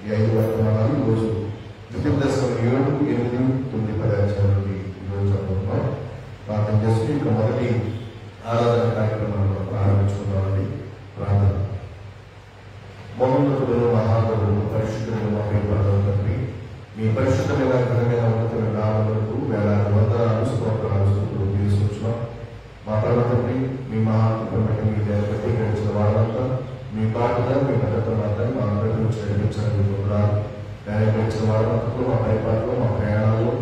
ఈ 5 వర్తమానాలు ఈరోజు ద్వితీయ దశలో 7, 8, 9, 10 అధ్యాయాల నుండి ఈరోజు చదువుతున్నాం. ప్రార్థన చేసుకుని ఇక మొదటి ఆరాధన కార్యక్రమాలను ప్రారంభించుకున్నామండి. ప్రార్థన. మహోన్నతుడు మహాగరుడు పరిశుద్ధుడు మా తండ్రి, మీ పరిశుద్ధమైన ఘనమైన ఉన్నతమైన నామములకు వేలాది వందనాలు స్తోత్రాలు స్తుతులు తీసుకొచ్చున్నాం. మా తండ్రి, మీ మహాత్మకమైన మీ దేవతకి గడిచిన వాళ్ళంతా మీ పాటగా మీ భద్రత మా అందరి నుంచి నడిపించడానికి పొందాలి. గడిచిన వాళ్ళంతా మా పరిపాలనలో మా ప్రయాణాల్లో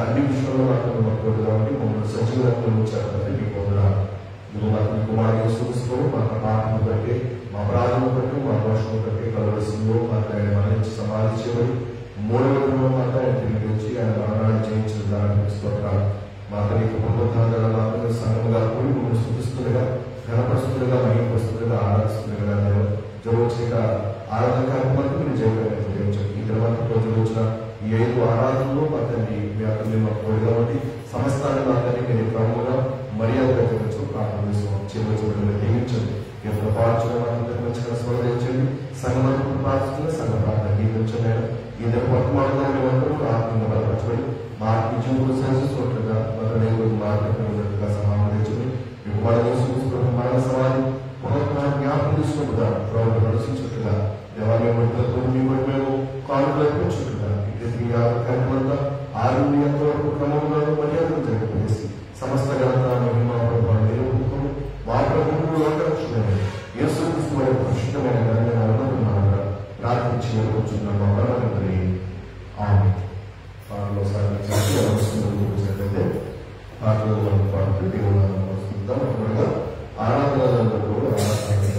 అన్ని విషయంలో మాత్రం మాకు తోడుగా ఉండి మమ్మల్ని సజీవంగా ఉంచాలని మీకు పొందాలి. ఇది మాకు కుమారుని సూచిస్తూ మా పాటను బట్టి మా ప్రాణము బట్టి మా దోషము బట్టి కలవలసిందో మాకు ఆయన మరణించి సమాధి చేయబడి 3వ దినం మాత్రం ఆయన తిరిగి వచ్చి ఆయన మరణాన్ని చేయించిన దాన్ని స్తోత్రాలు. మా తల్లికి పునరుద్ధారణ మాత్రమే సంఘముగా కూడి మమ్మల్ని సూచిస్తుండగా ఘనపరుస్తుండగా మహిమపరుస్తుండగా ఆరాధిస్తుండగా జరుగుతున్న ఆరాధన కార్యక్రమాలకు మీరు జయకరించండి. ఈ తర్వాత జరుగుతున్న ఈ 5 ఆరాధనలో మా తండ్రి మీ అతన్ని మాకు తోడుగా ఉండి సమస్తాన్ని మా తండ్రి మీరు క్రమంగా మర్యాద పెట్టవచ్చు ప్రారంభిస్తాం. చివరి దీవించండి. ఎంత పాల్చొని స్వరదించండి. సంఘం ప్రార్థిస్తున్న సంఘ ప్రార్థన దీవించండి. ఇద్దరు వర్తమానాలు ఆత్మీయంగా బలపరచబడి మా జీవులు సంచిస్తున్నట్లుగా మాట్లాడుతున్నట్టుగా సమావేశించండి. మీకు మరణ సమాధి పునః జ్ఞాపకం తీసుకుంటుగా ప్రభుత్వం నడిచించుట్టుగా దేవాలయంతో మేము కానుకలు అర్పించుట్టుగా ఈ కార్యక్రమంలో ఆరోగ్యంతో వరకు క్రమంలో మర్యాదలు జరిగిపోయేసి సమస్త ఘనత మహిమ ప్రభుత్వం మా ప్రభుత్వం ఆకర్షణమైన యేసుక్రీస్తు వారి పరిశుద్ధమైన ఘనమైన అనుభవం ప్రార్థించి కూర్చున్నాం. మా పరమంత్రి ఆమె పాటలో సాగించినట్లయితే పాటలు పాడుతూ దేవుడు వస్తుందాం. అప్పుడుగా ఆరాధనలో కూడా ఆరాధన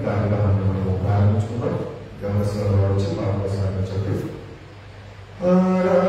కార్యక్రమాన్ని ప్రారంభించుకుందాం. గమనిస్తున్న వచ్చి పాటలో సాగించండి. Amen.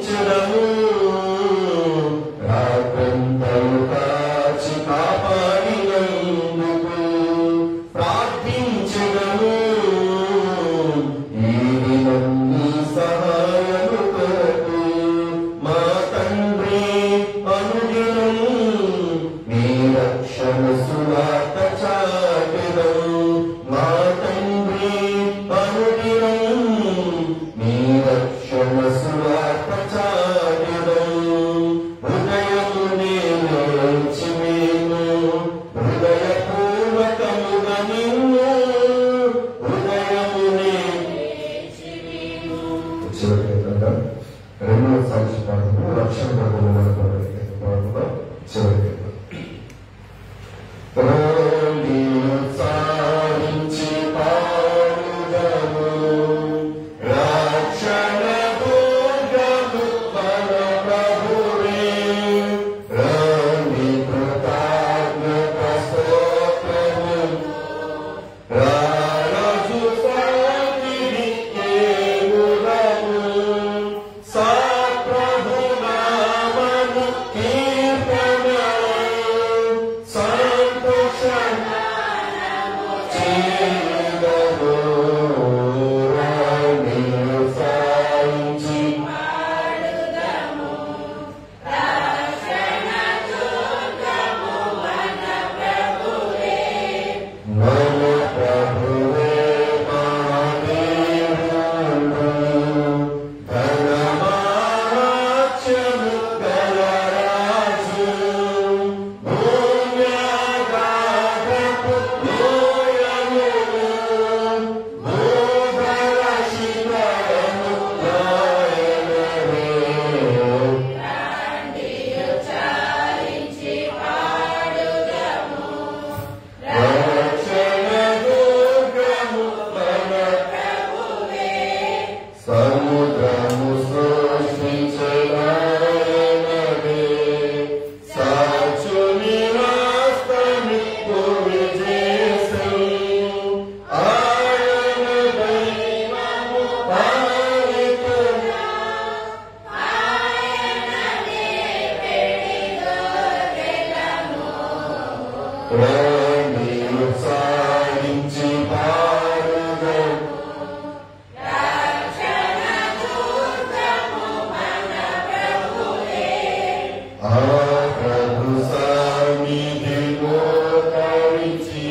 స్తుతించడము రాత్రంతయు కాచి కాపాడినందుకు ప్రార్థించడము ఈ దినం నీ సహాయము కొరకు మా తండ్రి అనుదినం నీ రక్షణ సువార్త చాటెదము మా తండ్రి అనుదినం నీ రక్షణ సువార్త చాటెదము హృదయమునే నేర్చి మేము హృదయపూర్వకముగా నిన్ను హృదయమునే చివరిగా రెండవ సాక్షి పాఠము రక్షణ పాఠంలో చివరి సాధించి పాడుదము రక్షణ దుర్గము మన ప్రభువే రాణి కృతజ్ఞత స్తోత్రము రాజు శాంతిని కేవలము సప్రభు నామము కీర్తన సంతోషం చేయుదము రాణి సాయించి మన ప్రభువే మహాదేవుడు ధనమాచ్యము గలరాజు భూమ్యాగాధపు లోయములు భూధర శిఖరము నాయనవే రక్షణ దుర్గము మన సముద్రము సృష్టించలాయనవే సాక్షుని రాస్తని పూరి చేసెను ఆయన దైవము పాలితుడు రాణి సాధించి పాడుదము ఆ ప్రభు సన్నిధి మోకరించి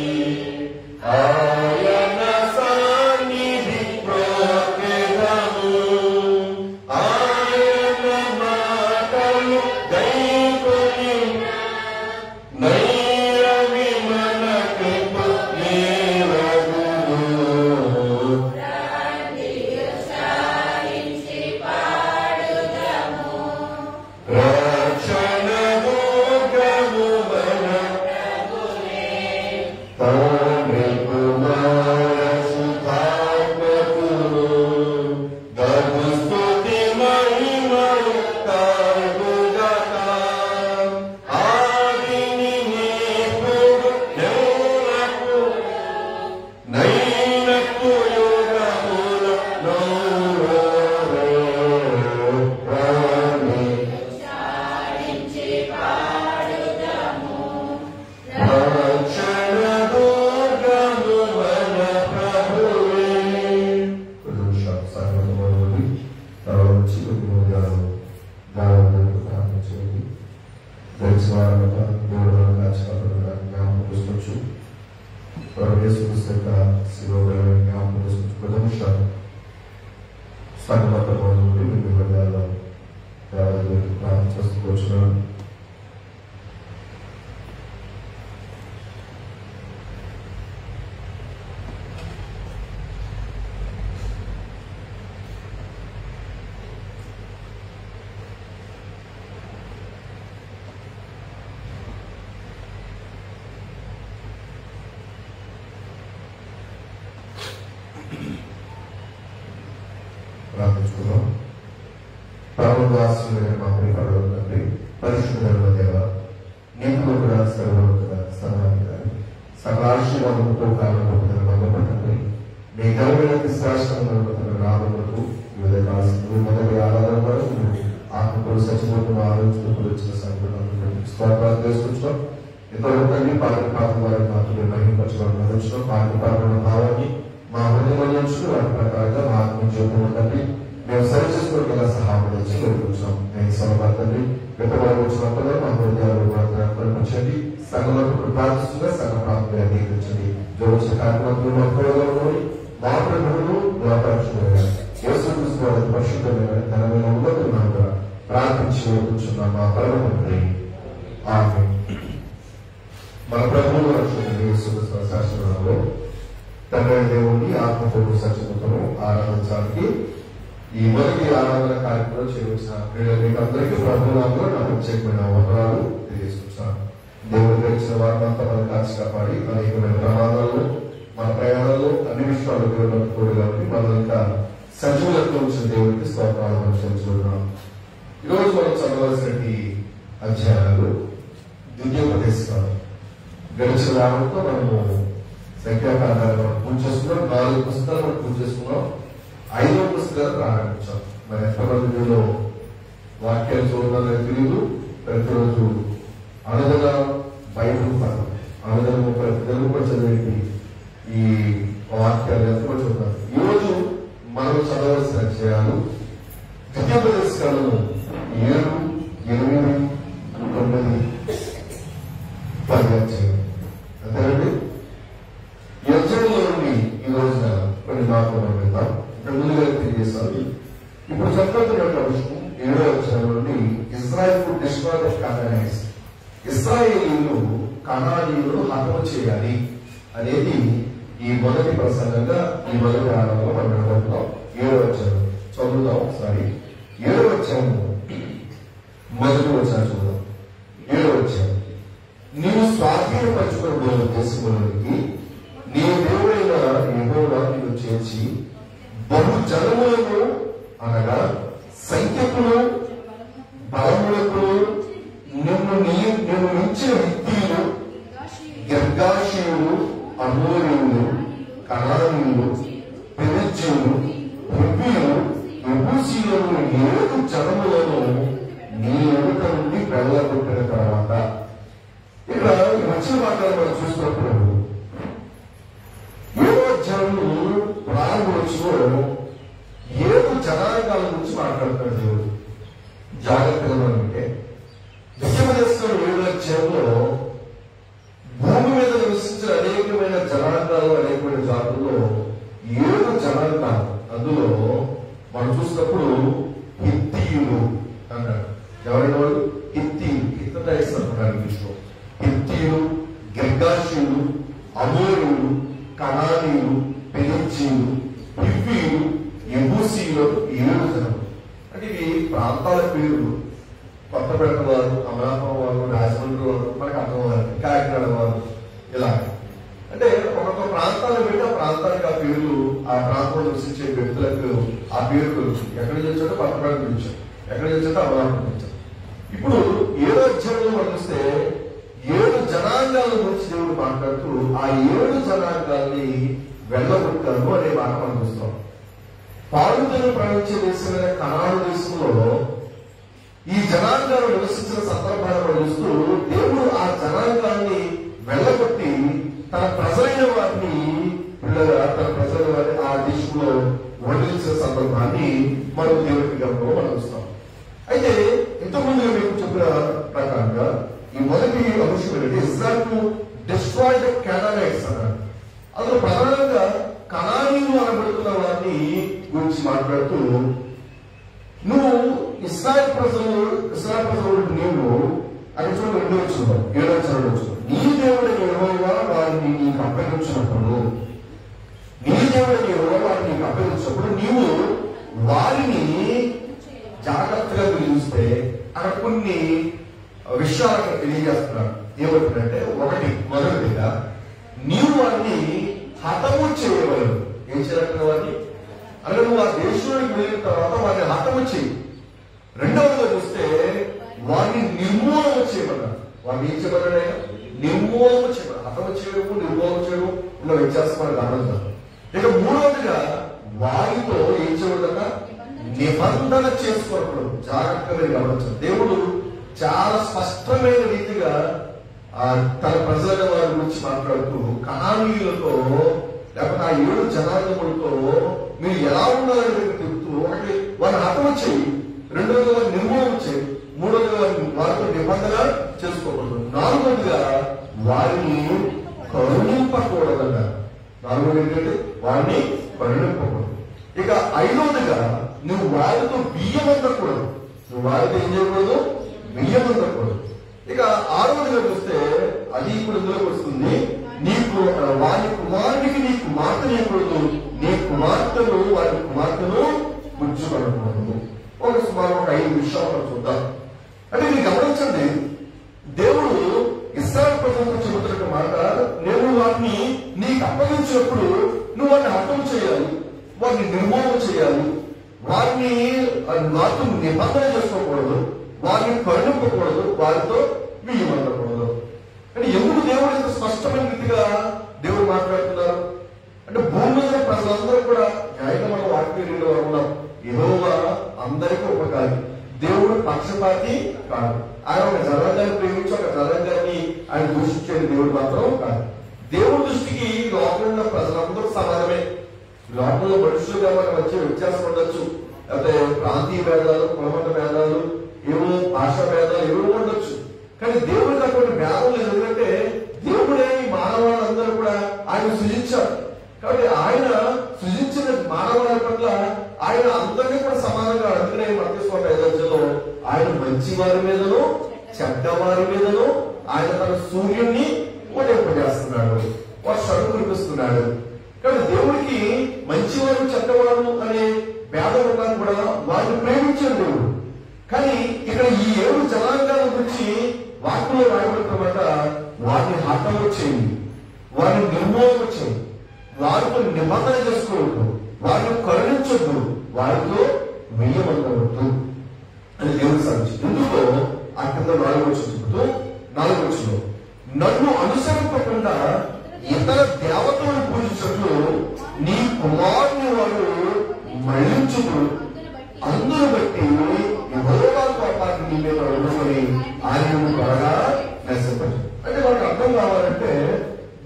ఆయన సన్నిధి ప్రోకెదము ఆయన మాటలు గైకొని నైరవి మనకు నేరగును రక్షణ దుర్గము మన తండ్రి కుమార సుధాత్మకులు దగు స్తుతి మహిమలు కలుగుగాక ఆదిని ఇప్పుడు ఎల్లరకు నైనకు యుగములలో రాణి రక్షణ దుర్గము మన ప్రభువే తర్వాత చేయండి దర్శనాలుగా దేవుడు జ్ఞాపకం తీసుకొచ్చు ప్రవేశిక శివగా జ్ఞాపకం తీసుకొచ్చు ప్రథమ సంగత వివిధ వర్గాల్లో ప్రార్థన చేసుకోవచ్చున్నాను ప్రార్థించుకుందాం. ప్రారంభాస్తులైన మా ప్రియపరుడు తండ్రి, పరిశుద్ధుల దేవ, నీకు కూడా సర్వోన్నత సర్వాధికారి, సకల ఆశీర్వాదముతో కాలంలో తండ్రి, మీ గౌరవానికి శాశ్వతంగా రాబోతూ వివిధ కాలం మొదటి ఆరాధన వరకు ఆత్మకులు సచివకులు ఆలోచనకులు వచ్చిన సంఘటనలు చేసుకుంటాం. ఇంతవరకు తండ్రి పాటలు పాటల వారి మాత్రమే మహిళపరచబడిన అందించడం, పాటలు పాటల భావాన్ని మా హృదయం వాటి ప్రకారంగా మా ఆత్మ జీవితంలో తండ్రి మేము సరి చేసుకోగల సహాయం వచ్చి వేడుకుంటున్నాం. నేను సలహా తండ్రి పెట్టబడి వచ్చినప్పుడు మా హృదయాలు కనిపించండి. సంఘంలో ప్రార్థిస్తున్నా సంఘ ప్రాంతాన్ని అంగీకరించండి. జోడించిన కార్యక్రమంలో మా ప్రభువులు పరిశుద్ధమైన ఘనమైన ఉన్నతున్నా ప్రార్థించి వేడుకుంటున్నాం మా పరమ తండ్రి. ఆమేన్. మన ప్రభువులు శాస్త్రంలో తండ్రి దేవుణ్ణి ఆత్మపూర్వ సత్యతను ఆరాధించడానికి ఈ మొదటి ఆరాధన కార్యక్రమంలో చేరువచ్చిన మీకందరికీ ప్రభువులందరూ నా ప్రత్యేకమైన వందనాలు తెలియజేస్తున్నాను. దేవుడు గడిచిన వారినంతా మనం కాచి కాపాడి అనేకమైన ప్రమాదాల్లో మన ప్రయాణాల్లో అన్ని విషయాలు దేవుడు కోరు కాబట్టి మనం ఇంకా సజీవులతో వచ్చిన దేవుడికి స్తోత్రాలు మనం చెల్లించుకుంటున్నాం. ఈరోజు మనం చదవలసిన అధ్యాయాలు ద్వితీయోపదేశకాలు. గడిచిన వారంతో మనము సంఖ్యాకాండాన్ని మనం పూజ చేసుకున్నాం. 4 పుస్తకాలు మనం పూజ చేసుకున్నాం. 5వ పుస్తకాలు ప్రారంభించాం. మరి ఎంతమందిలో వాక్యాలు చూడాలని తెలియదు. ప్రతిరోజు అనుదిన బైబిల్ పదం అనుదినము ప్రతి తెలుగు చదివేటి ఈ వాక్యాలు ఎంతమంది చూడాలి. ఈరోజు మనం చదవలసిన అధ్యాయాలు ద్వితీయోపదేశకాలను 7, 8, 9, 10 అధ్యాయాలు. అంతేనండి. ఈ అధ్యాయంలో నుండి ఈ రోజున కొన్ని మాటలు మనం విందాం. ఇక్కడ ముందుగా తెలియజేస్తాను. ఇప్పుడు చెప్పబడిన విషయం 7వ అధ్యాయం నుండి ఇజ్రాయెల్ డిస్ట్రాయ్ ద కానానీస్, ఇశ్రాయేలీయులు కనానీయులను హతము చేయాలి అనేది ఈ మొదటి ప్రసంగంగా ఈ మొదటి ఆరంభంలో మనం వినబోతున్నాం. 7వ అధ్యాయం చదువుతాం ఒకసారి. 7వ అధ్యాయం మొదటి వచనం చూద్దాం. 7వ అధ్యాయం. నీవు స్వాధీనపరచుకున్న దేశంలోనికి నీ దేవుడైన యెహోవా నిన్ను చేర్చి బహు జనములను అనగా సంఖ్యకులు బలములకు నిన్ను మించిన హిత్తీయులు, గిర్గాషీయులు, అమోరీయులు, కనానీయులు, పెరిజ్జీయులు, హివ్వీయులు, యెబూసీయులను 7 జనములను నీ ఎదుట నుండి వెళ్ళగొట్టిన తర్వాత ఇక్కడ వచ్చిన మాటలు మనం చూసినప్పుడు 7వ అధ్యాయంలో ప్రారంభంలో 7 జనాంగాల గురించి మాట్లాడుతున్నాడు దేవుడు. జాగ్రత్తగా అంటే ద్వితీయోపదేశం 7వ అధ్యాయంలో భూమి మీద నివసించిన అనేకమైన జనాంగాలు, అనేకమైన జాతుల్లో 7 జనాంగాలు. అందులో మనం చూసినప్పుడు హిత్తీయులు అన్నాడు. ఎవరైనా వాళ్ళు హిత్తీయులు, హిత్తైట్స్ అంటున్నారు ఇంగ్లీష్లో. హిత్తీయులు, గిర్గాషీయులు, అమోరీయులు, కనానీయులు, పెరిజ్జీయులు, హివ్వీయులు, యెబూసీయులు 7 జనములు. అంటే ఇవి ప్రాంతాల పేర్లు. కొత్తపేట వారు, అమలాపురం వారు, రాజమండ్రి వారు, మనకు అర్థం వారు, కాకినాడ వారు, ఇలా అంటే ఒక్కొక్క ప్రాంతాలను పెట్టి ఆ ప్రాంతానికి ఆ పేర్లు, ఆ ప్రాంతంలో నివసించే వ్యక్తులకు ఆ పేర్లు ఎక్కడి నుంచి వచ్చాడో కొత్తపేట నుంచి, ఎక్కడి నుంచి వచ్చాడో అమలాపురం నుంచి. ఇప్పుడు 7వ అధ్యాయంలో మనం చూస్తే 7 జనాంగాల గురించి దేవుడు మాట్లాడుతూ ఆ 7 జనాంగాల్ని వెళ్ళగొట్టాను అనే మాట మనం చూస్తాం. పాలుదలు ప్రవహించే దేశమైన కనాను దేశంలో ఈ జనాంగాలు నివసించిన సందర్భాన్ని మనం చూస్తూ దేవుడు ఆ జనాంగాన్ని వెళ్ళగొట్టి తన ప్రజలైన వారిని తన ప్రజలైన వారిని ఆ దేశంలో వండించిన సందర్భాన్ని మనం దేవుడి గమనంలో మనం చూస్తాం. అయితే ఇంతకుముందు మీకు చెప్పిన ప్రకారంగా ఈ మొదటి అంశం ఏంటంటే ఇజ్రాయెల్ డిస్ట్రాయ్ ద కానానైట్స్ అన్నాడు. అందులో ప్రధానంగా కనానీయులు అనబడుతున్న వారిని గురించి మాట్లాడుతూ నువ్వు ఇశ్రాయేలు ప్రజలు నీవు అని చూడండి 2వ వచనం 7వ వచనం నీ దేవుడైన యెహోవా వారిని నీకు అప్పగించినప్పుడు నీవు వారిని జాగ్రత్తగా పిలిస్తే అక్కడ కొన్ని విషయాలు అక్కడ తెలియజేస్తున్నారు. ఏమంటుందంటే మొదటిగా నీవు వారిని హతము చేయవలను. ఏం చేయాలంటే వారిని అలాగే నువ్వు ఆ దేశంలోకి వెళ్ళిన తర్వాత వారిని హతము చేయి. రెండవదిగా చూస్తే వారిని నిర్మూలన చేయమన్నారు. వారిని ఏం చేయమన్నాడు ఆయన? నిర్మూలన చేయమన్నారు. హతము చేయడము, నిర్మూలన చేయడం ఉన్న వ్యత్యాసం మనకు గమనిద్దాం. ఇక మూడవదిగా వారితో ఏం చేయవద్దట? నిబంధన చేసుకోవడం జాగ్రత్తగా గమనించాలి. దేవుడు చాలా స్పష్టమైన రీతిగా తన ప్రజల వారి గురించి మాట్లాడుతూ కనానీయులతో లేకపోతే ఆ 7 జనాంగములతో మీరు ఎలా ఉండాలని చెప్తూ, ఒకటి వారిని హతము చేయి, రెండోది వారిని నిర్మూలన చేయి, మూడోదిగా వారితో నిబంధన చేసుకోకూడదు, నాలుగోదిగా వారిని కరుణింపకూడదన్నారు. నాలుగోది ఏంటంటే వారిని కరుణింపకూడదు. ఇక ఐదోదిగా నువ్వు వారితో బియ్యం అందకూడదు, నువ్వు వారితో ఏం చేయకూడదు, బియ్యం అందకూడదు. ఇక ఆరోదిగా చూస్తే అది ఇప్పుడు ఇందులోకి వస్తుంది, నీకు వారి కుమారునికి నీ కుమార్తె ఇవ్వకూడదు, నీ కుమార్తెను వారి కుమార్తెను పుచ్చుకోకూడదు. సుమారు ఒక 5 విషయాలు చూద్దాం. అంటే మీరు గమనించండి, దేవుడు ఇశ్రాయేలు ప్రజలకు చెబుతున్న మాట, నేను వారిని నీకు అప్పగించినప్పుడు నువ్వు వారిని హతం చేయాలి, వారిని నిర్మూలన చేయాలి, వారిని వారితో నిబంధన చేసుకోకూడదు, వారిని కరుణింపకూడదు, వారితో బియ్యం అందకూడదు. అంటే ఎందుకు దేవుడు ఇంత స్పష్టమైన రీతిగా దేవుడు మాట్లాడుతున్నారు అంటే, భూమి మీద ప్రజలందరూ కూడా న్యాయంగా మనం వాక్యంలో ఉన్నాం. యెహోవా అందరికీ ఉపకారి, దేవుడు పక్షపాతి కాదు. ఆయన ఒక జనాంగాన్ని ప్రేమించి ఒక జనాంగాన్ని ఆయన దూషించే దేవుడు మాత్రం కాదు. దేవుడి దృష్టికి లోకంలో ఉన్న ప్రజలందరూ సమానమే. లోకంలో మనుషులుగా మనకు వచ్చే వ్యత్యాసం ఉండొచ్చు, లేకపోతే ప్రాంతీయ భేదాలు, కులమత భేదాలు, ఏవో భాషా భేదాలు ఏవో ఉండొచ్చు. కానీ దేవుడికి అటువంటి భేదం లేదు. ఎందుకంటే దేవుడే ఈ మానవాళ్ళందరూ కూడా ఆయన సృజించారు. కాబట్టి ఆయన సృజించిన మానవాళి పట్ల ఆయన అందరినీ కూడా సమానంగా, అందుకనే మత్తయి 5:5లో ఆయన మంచి వారి మీదను చెడ్డవారి మీదను ఆయన తన సూర్యుడిని ఉదయింపజేస్తున్నాడు, వర్షాలు కురిపిస్తున్నాడు. కాబట్టి దేవుడికి మంచివారు చెడ్డవారు అనే భేదం ఉన్నా కూడా వారిని ప్రేమించాడు దేవుడు. కానీ ఇక్కడ ఈ 7 జనాంగాల గురించి వాక్యంలో రాయబడుతున్నమాట, వారిని హతము చేయండి, వారిని నిర్మూలన చేయండి, వారితో నిబంధన చేసుకోవద్దు, వారిని కరుణించొద్దు, వారితో వెయ్యమందవద్దు అని దేవుడు సాధించింది. ఎందుకో ఆ కింద 4వ వచనం చెబుతూ, 4వ వచనం, నన్ను అనుసరింపకుండా ఇతర దేవతలను పూజించట్లు నీ కుమారుని వారు మళ్లించుదు, అందును బట్టి యెహోవా కోపాన్ని నీ మీద ఉండమని ఆయనను త్వరగా నశింపదు. అంటే మనకు అర్థం కావాలంటే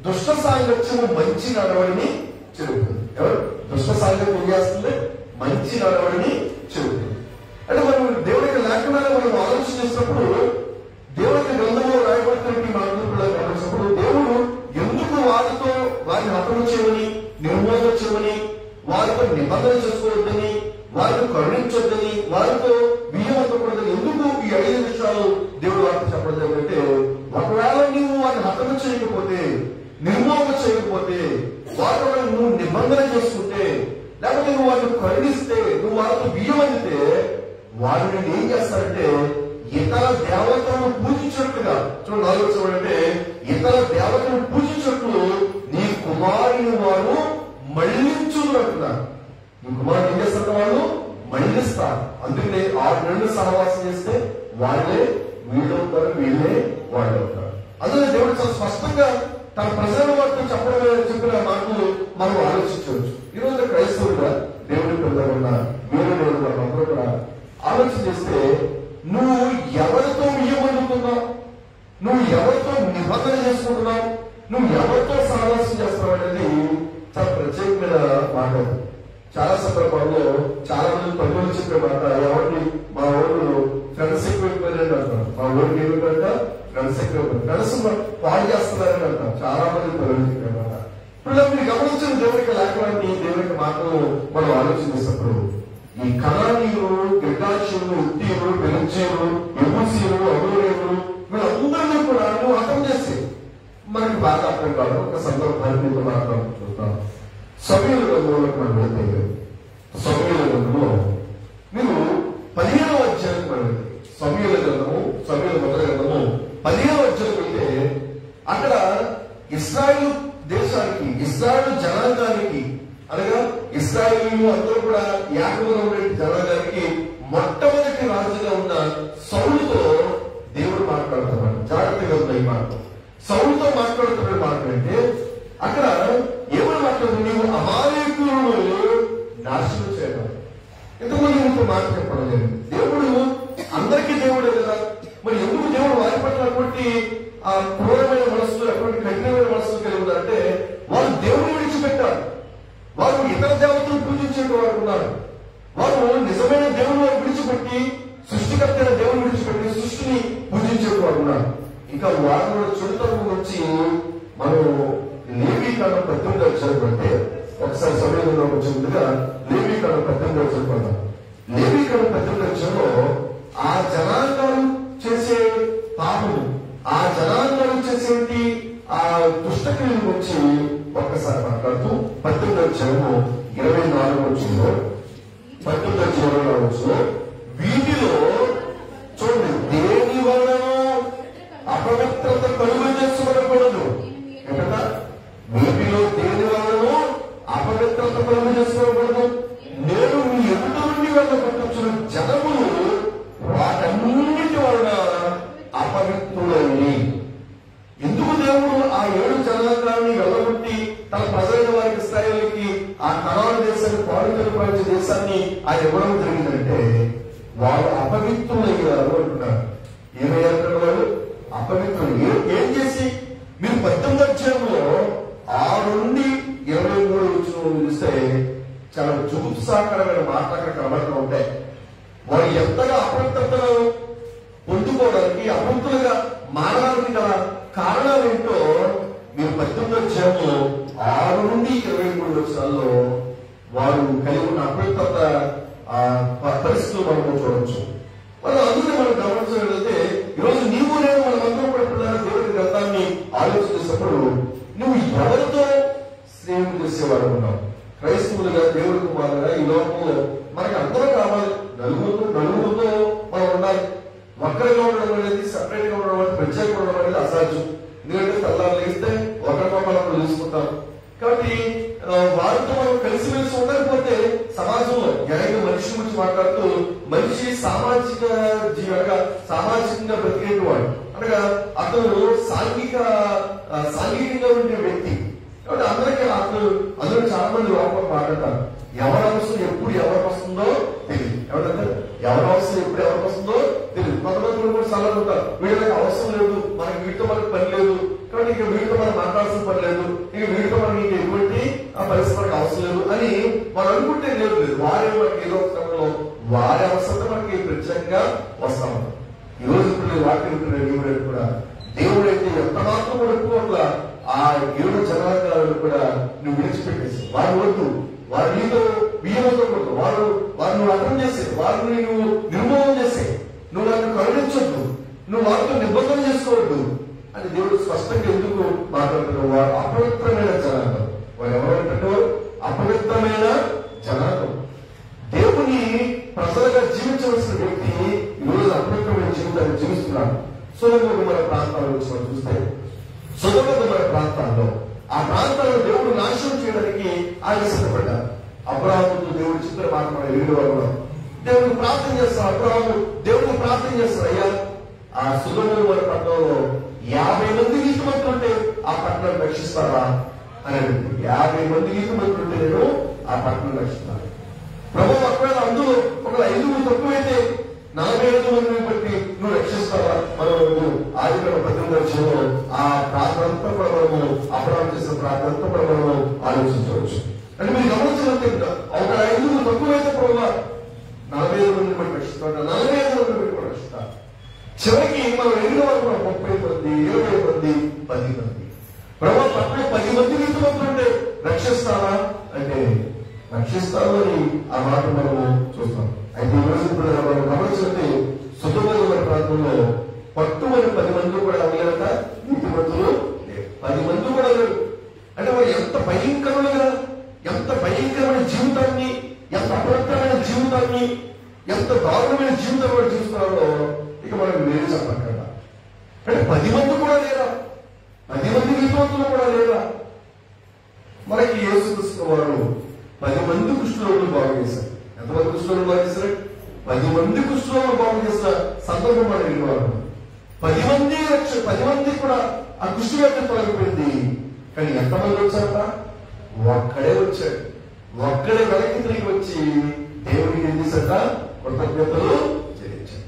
దుష్ట సాంగత్యము మంచి నడవడిని చెబుతుంది. ఎవరు దుష్ట సాంగత్యం ఏం చేస్తుంది? మంచి నడవడిని చెబుతుంది. అంటే మనం దేవుడి యొక్క లేఖనాలు మనం ఆలోచన చేసినప్పుడు, దేవుడి యొక్క గ్రంథంలో రాయబడుతున్న గమనించినప్పుడు దేవుడు ఎందుకు వారితో వారిని హతము చేయమని, నిర్మూలన చేయమని, వారితో నిబంధన చేసుకోవద్దని, వారిని కరుణించొద్దని, వారితో బియ్యం అందకూడదని ఎందుకు ఈ 5 విషయాలు దేవుడు వారితో చెప్పడం ఏంటంటే, ఒకవేళ నువ్వు వారిని హతము చేయకపోతే, నిర్మూలన చేయకపోతే, వారితో నువ్వు నిబంధన చేసుకుంటే, లేకపోతే నువ్వు వారిని కరుణిస్తే, నువ్వు వారితో బియ్యం అందితే, వారిని ఏం చేస్తారంటే ఇతర దేవతలను పూజించినట్లుగా, చూడండి 4వ వచనం అంటే, ఇతర దేవతలను పూజించినట్లు నీ కుమారుని వారు మళ్లించుతున్నట్టున్నారు. నీ కుమారుడు ఏం చేస్తారు? వాళ్ళు మళ్లిస్తారు. అందుకనే 6 నెలలు సహవాసం చేస్తే వాళ్ళే వీళ్ళవుతారు, వీళ్ళే వాళ్ళు అవుతారు. అందుకే దేవుడు చాలా స్పష్టంగా తన ప్రజల వారితో చెప్పిన మాటలు మనం ఆలోచించవచ్చు. ఈరోజు క్రైస్తవులుగా దేవుడి పిల్లలుగా మీరు అందరూ కూడా ఆలోచన చేస్తే, నువ్వు ఎవరితో బియ్యమనుకున్నావు, నువ్వు ఎవరితో నిబంధన చేసుకుంటున్నావు, నువ్వు ఎవరితో సహవాసం చేస్తున్నావు అనేది చాలా ప్రత్యేకమైన మాట. చాలా సందర్భాల్లో చాలా మంది పనులు చెప్పే మాట, ఎవరిని మా ఊళ్ళు ఫ్రెండ్స్ ఎక్కువైపోయారని అంటారు. మా ఊరికి ఏమిటంట ఫ్రెండ్స్ ఎక్కువైపోయారు, ఫ్రెండ్స్ పాడు చేస్తున్నారని అంటారు. చాలా మంది పనులు చెప్పే మాట. ఇప్పుడు మీరు గమనించిన దేవుడికి లేఖనాన్ని, దేవుడికి మాటలు మనం ఆలోచించినప్పుడు, ఈ కనానీయులు, గిర్గాషీయులు, హిత్తీయులు, పెరిజ్జీయులు, యెబూసీయులు, అమోరీయులు వీళ్ళందరినీ కూడా నువ్వు హతం చేసి మనకి బాగా అర్థం కాదు. ఒక సందర్భాన్ని మీతో మాట్లాడుతూ చూస్తాం. సమూయేలు గ్రంథంలోకి మనం వెళ్తే, సమూయేలు గ్రంథంలో మీరు 15వ అధ్యాయం మనం వెళ్తే, సమూయేలు గ్రంథము, సమూయేలు మొదటి గ్రంథము 15వ అధ్యాయం వెళ్తే, అక్కడ ఇశ్రాయేలు దేశానికి, ఇశ్రాయేలు జనాంగానికి, అనగా ఇశ్రాయేలీయులు అందరూ కూడా యాకోబులో ఉండే జనాంగానికి మొట్టమొదటి రాజుగా ఉన్న సౌలుతో దేవుడు మాట్లాడుతున్నాడు. జాగ్రత్తగా ఉంది ఈ మాట. సౌలుతో మాట్లాడుతున్న మాట అంటే, అక్కడ ఏమని మాట్లాడుతుంది? నీవు అమాలేకులను నాశనం చేయడం. ఇంతకుముందు అటువంటి ఆ క్రూరమైన మనస్సులు, అటువంటి కఠినమైన మనస్సులు కలిగి ఉన్నారంటే వారు దేవుని విడిచిపెట్టారు. వారు ఇతర దేవతలు పూజించేవారు ఉన్నారు. వారు నిజమైన దేవుని విడిచిపెట్టి, సృష్టికర్త దేవుని విడిచిపెట్టి సృష్టిని పూజించేవారు ఉన్నారు. ఇంకా వారు చుడతరం వచ్చి మనం లేవీకాండం 18 చదువుకుంటే, ఒకసారి సమయంలో వచ్చినట్టుగా లేవీకాండం 18 చదువుకుందాం. లేవీకాండం 18 ఆ జనాంగాలు చేసే పాపము, ఆ జనాంగాలు చేసేటి ఆ దుష్టక్రియల గురించి ఒక్కసారి మాట్లాడుతూ 18 24 19 వీటిలో చూడండి, దేని వలన అపవిత్రత కలుగు చేసుకోకూడదు. ఏంటంట? వీటిలో దేని వలన అపవిత్రత కలుగు చేసుకోకూడదు. నేను మీ ఎదుట నుండి వెళ్ళగొట్టుచున్న జనములు వాటన్నిటి వలన అపవిత్రులైనవి. ఎందుకు దేవుడు ఆ 7 జనాంగాన్ని వెళ్ళగొట్టి తన ప్రజలైన వారికి, ఇశ్రాయేలుకి ఆ కనాను దేశాన్ని, పాలుపరిచే దేశాన్ని ఆయన ఇవ్వడం జరిగిందంటే వారు అపవిత్రులయ్యారు అంటున్నారు. ఏమయ్యారు వాళ్ళు? అపవిత్రులు. ఏం చేసి? మీరు 18 6 నుండి 23 చూస్తే చాలా జుగుప్సాకరమైన మాటలు అక్కడ కనబడుతూ ఉంటాయి. వారు ఎంతగా అపవిత్రతను పొందుకోవడానికి, అపవిత్రులుగా మారడానికి గల కారణాలు ఏంటో మీరు 18 6 నుండి 23 వచనాల్లో వారు కలిగి ఉన్న అపవిత్రత పరిస్థితులు మనం చూడవచ్చు. మనం అందుకే మనం గమనించగలిగితే ఈరోజు నీవు నేను మనమందరం కూడా దేవుడి గ్రంథాన్ని ఆలోచించేటప్పుడు నువ్వు ఎవరితో స్నేహం చేసేవాడు ఉన్నావు? క్రైస్తవులుగా, దేవుడి కుమారులుగా ఈ లోకంలో మనకి అందరూ కావాలి. నలుగురితో మనం ఉండాలి. ఒక్కరిగా ఉండడం అనేది, సపరేట్ గా ఉండడం అనేది, ప్రత్యేకంగా ఉండడం అనేది అసాధ్యం. ఎందుకంటే తెల్లారు లేస్తే ఒకరికొకరు చూసుకుంటాం. కాబట్టి వారితో మనం కలిసిమెలిసి ఉండకపోతే సమాజంలో ఎలాగో మనిషి గురించి మాట్లాడుతూ మనిషి సామాజిక జీవనగా, సామాజికంగా బ్రతికేవాడు. అనగా అతను సాంఘికంగా ఉండే వ్యక్తి. కాబట్టి అందరూ చాలా మంది లోపల మాట్లాడతారు. ఎవరి అవసరం ఎప్పుడు ఎవరికి వస్తుందో తెలియదు. ఎవరంటారు? ఎవరి అవసరం ఎప్పుడు ఎవరికి వస్తుందో తెలియదు. కొంతమంది కూడా సలహాలు ఉంటారు, వీళ్ళకి అవసరం లేదు, మనకి వీటితో మనకు పని లేదు, కాబట్టి ఇక వీటితో మనం మాట్లాడాల్సిన పని లేదు, ఇక వీటితో మనకి ఎటువంటి పరిస్థితి మనకు అవసరం లేదు అని మనం అనుకుంటే లేదు. వారే మనకి ఏదో సమయంలో వారి అవసరం మనకి ప్రత్యేకంగా వస్తాం. ఈ రోజు ఇప్పుడు వాక్యం దేవుడు కూడా దేవుడైతే ఎంత మాత్రం కూడా ఆ 7 జనాంగాలను కూడా నువ్వు విడిచిపెట్టేసి వారు వద్దు, వారు నీతో బియ్యమవుతూ వారు నువ్వు అర్థం చేసే, వారిని నువ్వు నిర్మూలన చేసే, నువ్వు వారిని కరుణించొద్దు, నువ్వు వారితో నిబంధన చేసుకోవద్దు అని దేవుడు స్పష్టంగా ఎందుకు మాట్లాడుతున్నావు? వారు అపవిత్రమైన జనాంగం. వారు ఎవరంటే అపవిత్రమైన జనాంగం. దేవుని ప్రజలుగా జీవించవలసిన వ్యక్తి ఈరోజు అపవిత్రమైన జీవితాన్ని జీవిస్తున్నాడు. సొదొమ ప్రాంతాల్లో చూస్తే, సొదొమ ప్రాంతాల్లో ఆ ప్రాంతాలను దేవుడు నాశనం చేయడానికి ఆయన సిద్ధపడ్డారు. అబ్రాహాముతో దేవుడు చిత్ర మాట వీడియోలో దేవుడు ప్రార్థన చేస్తారు. అబ్రాహాము దేవుడు ప్రార్థన చేస్తారు, అయ్యా ఆ సొదొమ పట్టణంలో 50 మంది నీతిమంతులుంటే ఆ పట్టణం రక్షిస్తారా అని అడిగింది. 50 మంది నీతిమంతులుంటే నేను ఆ పట్టణం రక్షిస్తాను. ప్రభు ఒకవేళ అందులో ఒకవేళ 5 తక్కువైతే 45 మందిని బట్టి నువ్వు రక్షిస్తావా? మనం ఆదికాండం 18 ఆ ప్రార్థనంతా కూడా మనము అపరాధం చేసిన ప్రార్థనంతా కూడా మనము ఆలోచించవచ్చు. అంటే మీరు గమనించినట్టు ఒక 5 తక్కువైతే ప్రభు 45 మందిని బట్టి రక్షిస్తాడు, 45 మందిని బట్టి రక్షిస్తారు. చివరికి మనం ఎన్నో 30 మంది, 20 మంది, 10 మంది. ప్రభు పక్కన 10 మంది నీతిమంతులుంటే రక్షిస్తారా అంటే రక్షిస్తాను అని ఆ మాట మనము చూస్తాం. అయితే ఈ రోజు ఇప్పుడు మనం గమనించినట్టు సొదొమ ప్రాంతంలో పట్టుమని 10 మంది కూడా అవ్వాలంట, నీతిమంతులు 10 మంది కూడా లేరు. అంటే వారు ఎంత భయంకరమైన జీవితాన్ని, ఎంత అపవిత్రమైన జీవితాన్ని, ఎంత దారుణమైన జీవితాన్ని వాడు జీవిస్తున్నారో ఇక మనం వేరు చెప్పకుండా. అంటే 10 మంది కూడా లేరా? 10 మంది నీతిమంతులు కూడా లేరా? మనకి యేసుక్రీస్తు వారు 10 మంది కుష్ఠరోగులు బాగు చేశారు. ఎంతమంది కుష్ఠరోగులు బాగు చేశారు? 10 మంది కుష్ఠరోగులు బాగు చేసిన సందర్భం మనం వినేవారు. 10 మంది కూడా ఆ కుష్ఠవ్యాధి తొలగిపోయింది. కానీ ఎంతమంది వచ్చారట? ఒక్కడే వచ్చాడు. ఒక్కడే వెనక్కి తిరిగి వచ్చి దేవుడికి ఏం చేశాట? కృతజ్ఞతలు చెల్లించాడు.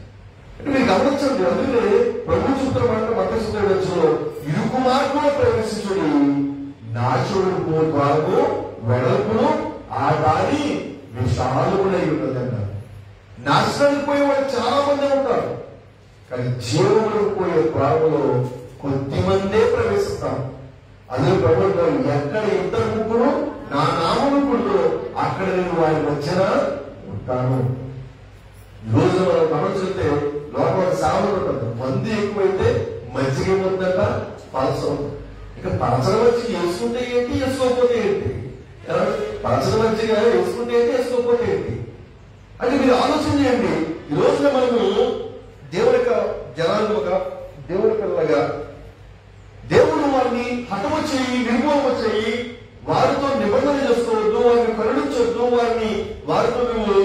అంటే మీరు గమనించండి, అందుకే ప్రభు చెప్తున్న మత్తయి ఇరుకు మార్గంలో ప్రవేశించుడి, నాశుడు ద్వారము వెడల్పును ఆ దారి విశాలములై ఉన్నదన్నారు. నాశనానికి పోయే వాళ్ళు చాలా మంది ఉంటారు, కానీ జీవములకు పోయే ద్వారములో కొద్ది మందే ప్రవేశిస్తారు. అదే ప్రభుత్వం ఎక్కడ ఇద్దరు ముగ్గురు నా నామము కొడుకు అక్కడ నేను వారి మధ్యన ఉంటాను. ఈ రోజు మనం గమనించితే లోపల సాగులు ఉంటుంది. మంది ఎక్కువైతే మజ్జిగ ఏముందంట పలసం. ఇక పలసల మజ్జిగ వేసుకుంటే ఏంటి, వేసుకోకపోతే ఏంటి? పలసల మజ్జిగ వేసుకుంటే ఏంటి, వేసుకోకపోతే ఏంటి? అంటే మీరు ఆలోచన చేయండి. ఈ రోజున మనము దేవుడి యొక్క జనాలుగా, దేవుడి పిల్లగా, దేవుడు వారిని హతము చేయి, నిర్మూలన చేయి, వారితో నిబంధన చేసుకోవద్దు, వారిని కరుణించొద్దు, వారితో నువ్వు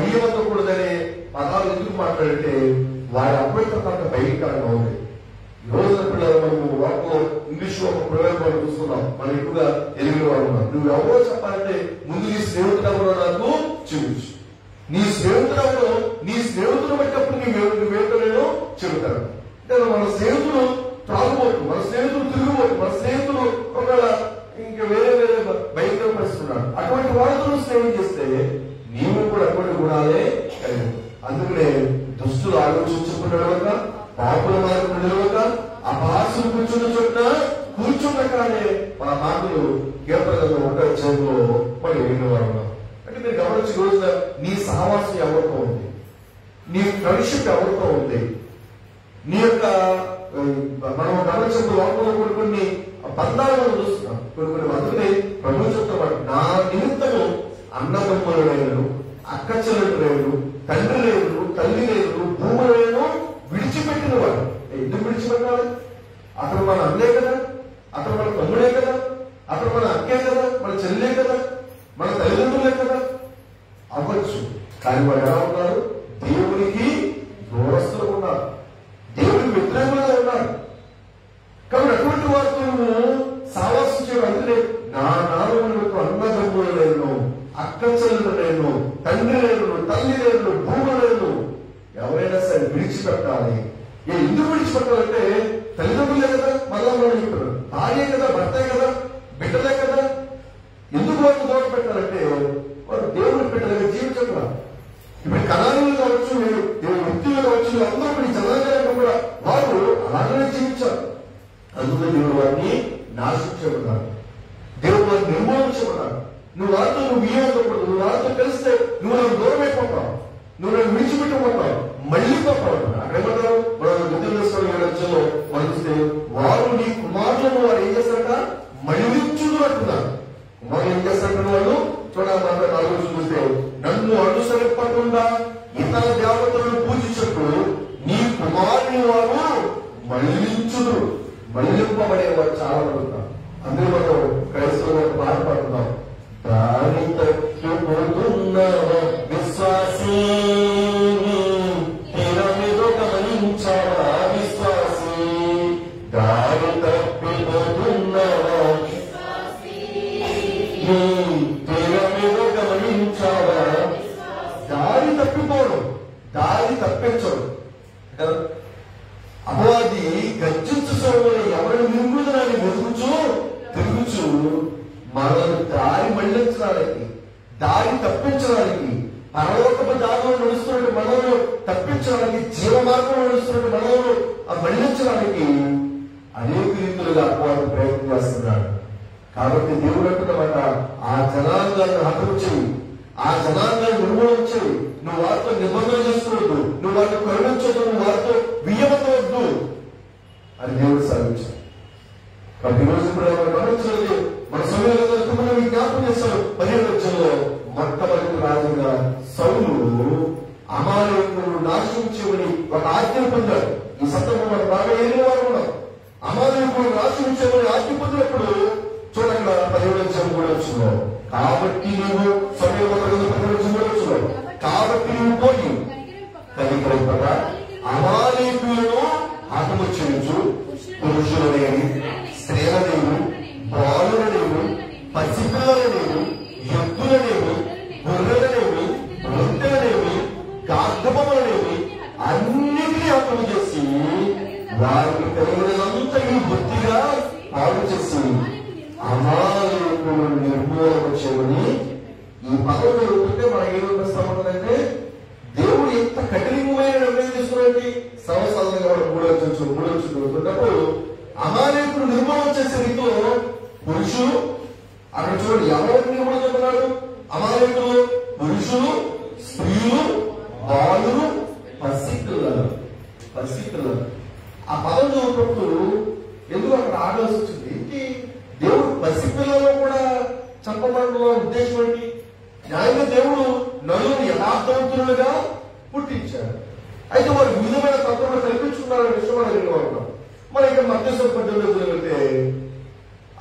వీయవద్దకూడదనే పదాలు ఎందుకు మాట్లాడితే వారి అపవిత్రత భయంకరంగా ఉంది. ఈ రోజున పిల్లలు మనము వాటిలో ఇంగ్లీష్ లో ఒక ప్రయోజనం చూస్తున్నాం. మనం ఎక్కువగా ఎరిగిన వాడు ఉన్నాం. నువ్వు ఎవరో చెప్పాలంటే ముందు నీ స్నేహితుడు ఎవరో నాకు చూపించు. నీ స్నేహితుడు బట్టినప్పుడు నువ్వేంటో నేను చెబుతాను. అంటే మన స్నేహితుడు త్రాగుబోతు, మన స్నేహితుడు తిరుగుబోతు, మన స్నేహితుడు ఒకవేళ ఇంకా వేరే భయంకర పరిస్థితున్నాడు. అటువంటి వాళ్ళతో స్నేహం చేస్తే నీవు కూడా అటువంటి గుణాలే కలిగి. అందుకనే దుస్తులు ఆలోచించుకుని నడవక, పాపుల మార్గం నిలవక, అపహాసులు కూర్చున్న చోట కూర్చున్న కానే మన మాటలు కేవలం ఒక చెవులో పడి వినేవారు. అంటే మీరు గమనించి రోజున నీ సహవాసం ఎవరితో ఉంది, నీ ఫ్రెండ్షిప్ ఎవరితో ఉంది, నీ యొక్క మనం గమనించిన లోపల కొన్ని బంధాలు మనం చూస్తున్నాం. కొన్ని అందుకనే ప్రభు చెప్తాడు, నా నిమిత్తము అన్నదమ్ములు, అక్క చెల్లెలు, తండ్రి లేదు, తల్లి లేదు, భూములను విడిచిపెట్టిన వాడు. ఎందుకు విడిచిపెట్టాలి? అతను మన అన్నే కదా, అతను మన తమ్ముడే కదా, అతను మన అక్కే కదా, మన చెల్లె కదా, మన తల్లిదండ్రులే కదా అవ్వచ్చు. కానీ వాడు ఎలా ఉన్నారు? దేవునికి దూరస్తులు ఉన్నారు, దేవుడికి వ్యతిరేకంగా ఉన్నారు. కాబట్టి అటువంటి వారితో సావాసం చేయడం. అందుకే నా నాలుగు అన్నదమ్ములు లేను, అక్క చెల్లెలు లేను, తండ్రి లేను, తల్లి లేను, భూమి లేను. ఎవరైనా సరే విడిచిపెట్టాలి. ఎందుకు విడిచిపెట్టాలంటే తల్లిదండ్రులే కదా, మళ్ళా మనం చెప్పారు, భార్య కదా, భర్తే కదా, బిడ్డలే కదా. ఎందుకు వారిని దూరం పెట్టాలంటే వారు దేవుడిని బిడ్డలుగా జీవించట్లా. ఇప్పుడు కణాలు కావచ్చు, వ్యక్తులు కావచ్చు, అందరూ ఇప్పుడు జనాంగాలను కూడా వారు అలాగనే జీవించారు. అందుకని దేవుడు వారిని నాశించబడ్డారు, దేవుడు వారిని నిర్మూలించబడ్డారు. నువ్వు వారితో వీయకూడదు. నువ్వు వారితో కలిస్తే నువ్వు నాకు దూరం అయిపోతావు, నువ్వు నన్ను విడిచిపెట్టబోతావు, మళ్ళీ పోతావు. అక్కడ ఏమంటారు? మనం విద్యుల్లో మనిస్తే వారు నీ కుమారులను వారు ఏం చేస్తారట? మళ్ళించుదు అంటున్నారు. కుమారులు ఏం చేస్తారంటే వాళ్ళు చూడాలి. నాలుగు చూస్తే నన్ను అనుసరింపకుండా ఇతర దేవతలను పూజించినప్పుడు నీ కుమారుని వారు మళ్ళించుదు. మళ్ళింపబడే వారు చాలా మంది ఉన్నారు. అందులో మనం క్రైస్తవులు పాట పాడుతున్నాం, దారి తప్పిపోతున్నావా విశ్వాసీ, తెర మీద గమనించావా విశ్వాసీ, దారి తప్పిపోతున్నావా తెర మీద గమనించావా. దారి తప్పిపోవడం, దారి తప్పించడం. అపవాది గర్జించు సోమని ఎవరిని మింగుదనాన్ని వెతుకుచూ తిరుగుచూ మనల్ని దారి మళ్లించడానికి, దారి తప్పించడానికి, పరలోకపు దారిలో నడుస్తున్నట్టు మనల్ని తప్పించడానికి, జీవ మార్గంలో నడుస్తున్నట్టు మనల్ని మళ్లించడానికి అనేక రీతులుగా అపవాది ప్రయత్నం చేస్తున్నాడు. కాబట్టి దేవుడు అంటున్నమాట, ఆ జనాంగాన్ని హతము చేయి, ఆ జనాంగాన్ని నిర్మూలన చేయి. నువ్వు వారితో నిబంధన చేసుకోవద్దు, నువ్వు వారిని కరుణించొద్దు, నువ్వు వారితో వియ్యవద్దు అని దేవుడు సాధించాడు. కాబట్టి ఈ రోజు ఇప్పుడు మనం గమనించలేదు, మన సమయంలో మనం జ్ఞాపకం చేస్తాడు. 15వ వచనంలో మొట్టమొదటి రాజుగా సౌలు అమాలేకులను నాశనం చేయమని ఒక ఆజ్ఞ పొందాడు. ఈ సందర్భంలో మనం బాగా ఏదో వారు ఉన్నాం. అమాలేకులను నాశనం చేయమని ఆజ్ఞ పొందినప్పుడు చూడండి 17వ వచనం 3వ వచనంలో, కాబట్టి నీవు సమయం 15వ వచనం 3వ వచనంలో, కాబట్టి నువ్వు పోయి కనికరింపగా అమాలేకులను హతము చేయించు, పురుషులనేవి, స్త్రీలనేవి, బాలులనేవి, పసిపిల్లలనేవి, ఎద్దులనేవి, గొర్రెలనేవి, రొట్టెలనేవి, గార్ధపములనేవి అన్నిటినీ హతము చేసి వారికి కలిగినంతయు బుద్ధిగా పాడు చేసి అమాయకులను నిర్మూలన చేయమని. ఈ పదం జరుగుతుంటే మనం ఏమనిపిస్తామంటే దేవుడు ఎంత కఠినమైన నిర్ణయం తీసుకున్నట్టు సంవత్సరాలుగా వాడు మూడొచ్చు జరుగుతున్నప్పుడు అమాయకులు నిర్మూలన చేసే రీతిలో పురుషులు, అక్కడ చూడండి ఎవరికి నిర్మూలన చెప్తున్నాడు? అమాయకులు పురుషులు, స్త్రీలు, బాలురు, పసిపిల్లలు. ఆ పదం చదువుతున్నప్పుడు ఎందుకు అక్కడ ఆగాల్సి వచ్చింది? ఏంటి దేవుడు పసిపిల్లలు కూడా చంపబడిన ఉద్దేశం ఏంటి? న్యాయంగా దేవుడు నలుగురు యథార్థవంతులుగా పుట్టించాడు. అయితే వారు వివిధమైన తత్వాలు కల్పించుకున్నారనే విషయం మనం వినవాళ్ళం. మరి ఇక్కడ మధ్యస్థ పద్ధతిలో వెళ్తే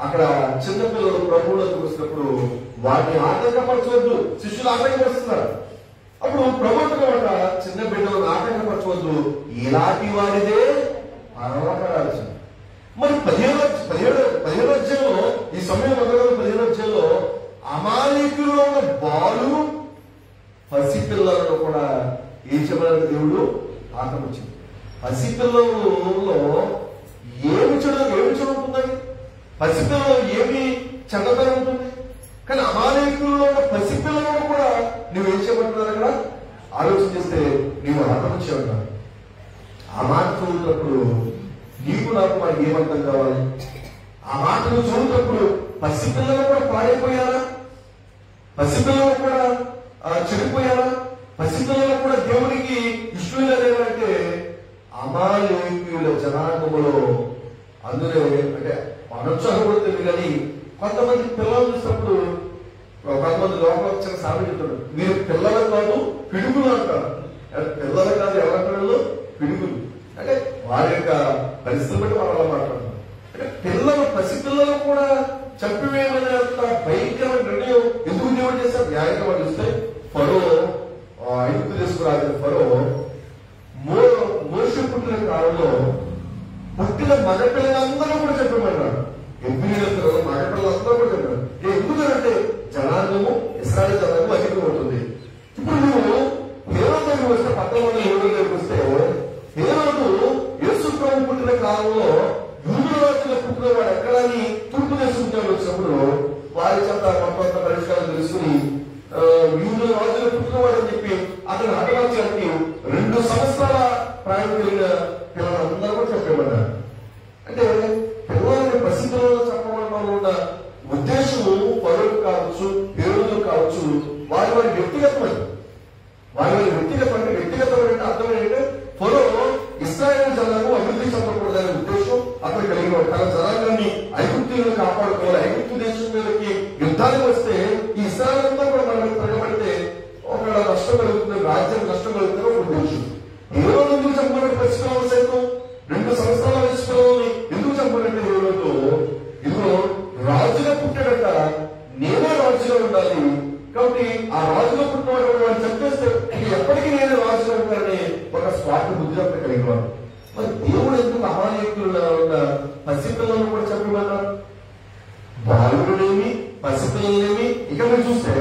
అక్కడ చిన్నపిల్లలు ప్రభువులకు వచ్చినప్పుడు వాటిని ఆటంకపరచవద్దు, శిష్యులు ఆటంకపరుస్తున్నారు. అప్పుడు ప్రభుత్వం ఒక చిన్న బిడ్డలను ఆటంకపరచవద్దు, ఇలాంటి వారిదే పరలోకరాజ్యం. మరి 15 అధ్యాయంలో ఈ సమయం 15 అధ్యాయంలో అమాయకుల్లో ఉన్న బాలు పసిపిల్లలను కూడా ఏం చెప్పాలంటే దేవుడు ఆక్రమించింది. పసిపిల్లలలో ఏమి చెడు ఉంటుంది? పసిపిల్లలు ఏమి చెడ్డతనం ఉంటుంది? కానీ అమాయకుల్లో ఉన్న పసిపిల్లలను కూడా నువ్వేం చేయమంటున్నారు? అక్కడ ఆలోచన చేస్తే నీవు ఆక్రమించావు. ఆ మాట చదువుతున్నప్పుడు నీకు నాకు మనకి ఏమర్థం కావాలి? ఆ మాటలు చదువుతున్నప్పుడు పసిపిల్లలు కూడా పాడైపోయారా? పసిపిల్లలు కూడా చెడిపోయారా? పసిపిల్లలు కూడా దేవునికి ఇష్టంగా లేదంటే అమాయకుల జనాంగములో అందులో అంటే అనొచ్చారు కూడా తెలియదు. కానీ కొంతమంది పిల్లలు చూసినప్పుడు కొంతమంది లోపల వచ్చిన సామెత చెప్తాడు, మీరు పిల్లలు కాదు పిడుగులు అంటారు. పిల్లలు కాదు ఎవరంటారు? పిడుగులు. అంటే వారి యొక్క పరిస్థితులు బట్టి వాళ్ళు అలా మాట్లాడుతున్నారు. అంటే పసిపిల్లలు కూడా చంపివేయమనే భయంకరమైన నిర్ణయం ఎందుకు దేవుడు చేశారు? న్యాయంగా వాళ్ళు చూస్తే ఫరో ఐగుప్తు తీసుకురాజు ఫరో మోషే పుట్టిన కాలంలో పుట్టిన మగపిల్లలందరూ కూడా చెప్పమన్నాడు. ఎంపీలు మగపిల్లలందరూ కూడా చెప్పారు. ఎందుకంటే జనాంగము ఇశ్రాయేలు జనాంగం అధికం అవుతుంది. ఇప్పుడు నువ్వు హేరోదు దగ్గరికి వస్తే 19 దగ్గరికి వస్తే హేరోదు యేసు ప్రభు పుట్టిన కాలంలో యూదుల రాజుగా పుట్టిన వాడు ఎక్కడని తూర్పు దేశం వచ్చినప్పుడు వారి చేత మొత్తం పరిష్కారం తెలుసుకుని యూదుల రాజుగా పుట్టిన వాడు అని చెప్పి అతను హతమార్చడానికి 2 సంవత్సరాల ప్రాయం కలిగిన పిల్లలందరూ కూడా చెప్పేమన్నారు. అంటే పిల్లల్ని పసిపిల్లలు చెప్పడంలో ఉన్న ఉద్దేశము పరులు కావచ్చు, పేరులు కావచ్చు, వారి వ్యక్తిగతమైన అర్థం ఏంటంటే ఫరో ఇశ్రాయేలు జనాంగం అభివృద్ధి చెందకూడదనే ఉద్దేశం అతను కలిగి వాడు. తన జనాంగాన్ని ఐగుప్తులను కాపాడుకోవాలి. ఐగుప్తు దేశం మీదకి యుద్ధానికి వస్తే ఈ ఇశ్రాయేలు అంతా కూడా మనం తిరగబడితే ఒక నష్టం కలుగుతుంది, రాజ్యం నష్టం కలుగుతుంది ఒక ఉద్దేశం. హేరోదు ఎందుకు చంపబడి పసిపిల్లలు సైతం 2 సంవత్సరాల పసిపిల్లల్ని ఎందుకు చంపబడి హేరోదు? ఇదిగో రాజుగా పుట్టాడట, నేనే రాజుగా ఉండాలి కాబట్టి ఆ రాజుగా పుట్టినటువంటి వాడిని చంపేస్తే ఎప్పటికీ నేను రాజుగా ఉంటానని ఒక స్వార్థ బుద్ధి అంతా కలిగిన. మరి దేవుడు ఎందుకు అమాయకులు ఉన్న పసిపిల్లలను కూడా చంపమన్నారు? బాలుడేమి పసిపిల్లలేమి, ఇక మీరు చూస్తే